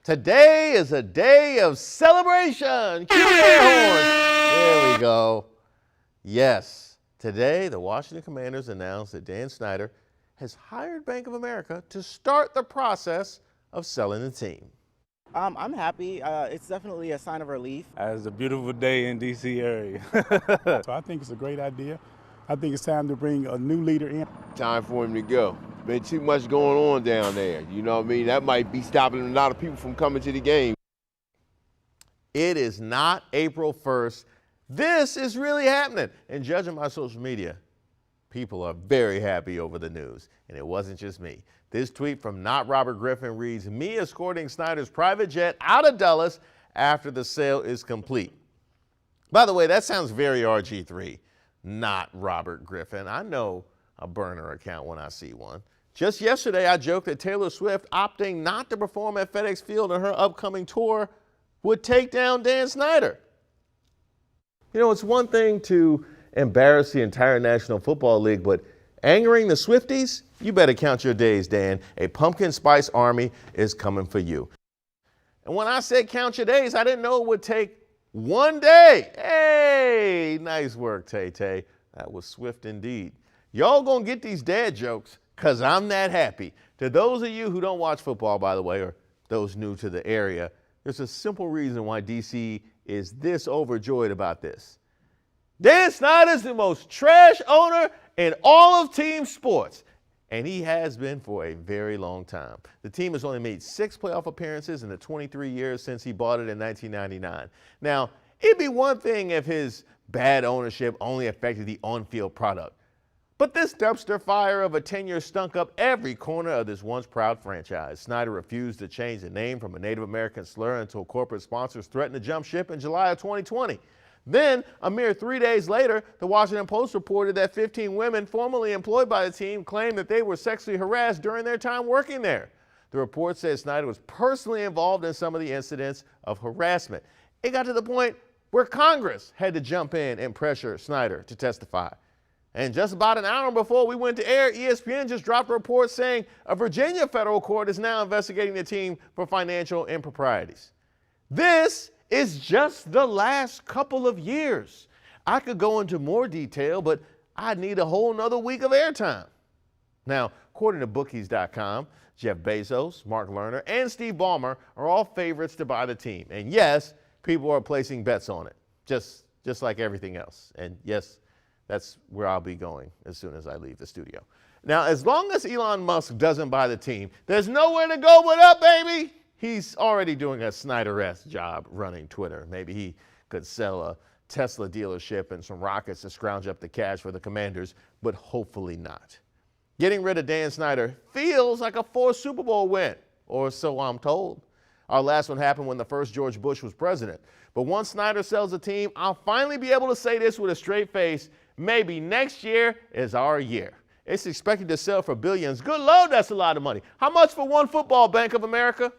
Today is a day of celebration. Cue the air horns. There we go. Yes, today the Washington Commanders announced that Dan Snyder has hired Bank of America to start the process of selling the team. I'm happy. It's definitely a sign of relief. It's a beautiful day in D.C. area. So I think it's a great idea. I think it's time to bring a new leader in. Time for him to go. Been too much going on down there. You know what I mean? That might be stopping a lot of people from coming to the game. It is not April 1st. This is really happening. And judging by social media, people are very happy over the news. And it wasn't just me. This tweet from Not Robert Griffin reads, "Me escorting Snyder's private jet out of Dulles after the sale is complete." By the way, that sounds very RG3. Not Robert Griffin. I know a burner account when I see one. Just yesterday, I joked that Taylor Swift opting not to perform at FedEx Field on her upcoming tour would take down Dan Snyder. You know, it's one thing to embarrass the entire National Football League, but angering the Swifties? You better count your days, Dan. A pumpkin spice army is coming for you. And when I said count your days, I didn't know it would take one day. Hey, nice work, Tay-Tay. That was swift indeed. Y'all gonna get these dad jokes because I'm that happy. To those of you who don't watch football, by the way, or those new to the area, there's a simple reason why DC is this overjoyed about this. Dan Snyder's the most trash owner in all of team sports, and he has been for a very long time. The team has only made 6 playoff appearances in the 23 years since he bought it in 1999. Now, it'd be one thing if his bad ownership only affected the on-field product, but this dumpster fire of a tenure stunk up every corner of this once proud franchise. Snyder refused to change the name from a Native American slur until corporate sponsors threatened to jump ship in July of 2020. Then, a mere 3 days later, the Washington Post reported that 15 women formerly employed by the team claimed that they were sexually harassed during their time working there. The report said Snyder was personally involved in some of the incidents of harassment. It got to the point where Congress had to jump in and pressure Snyder to testify. And just about an hour before we went to air, ESPN just dropped a report saying a Virginia federal court is now investigating the team for financial improprieties. This is just the last couple of years. I could go into more detail, but I'd need a whole nother week of airtime. Now, according to bookies.com, Jeff Bezos, Mark Lerner, and Steve Ballmer are all favorites to buy the team. And yes, people are placing bets on it, just like everything else. And yes, that's where I'll be going as soon as I leave the studio. Now, as long as Elon Musk doesn't buy the team, there's nowhere to go but up, baby. He's already doing a Snyder-esque job running Twitter. Maybe he could sell a Tesla dealership and some rockets to scrounge up the cash for the Commanders, but hopefully not. Getting rid of Dan Snyder feels like a forced Super Bowl win, or so I'm told. Our last one happened when the first George Bush was president. But once Snyder sells the team, I'll finally be able to say this with a straight face: maybe next year is our year. It's expected to sell for billions. Good Lord, that's a lot of money. How much for one football, Bank of America?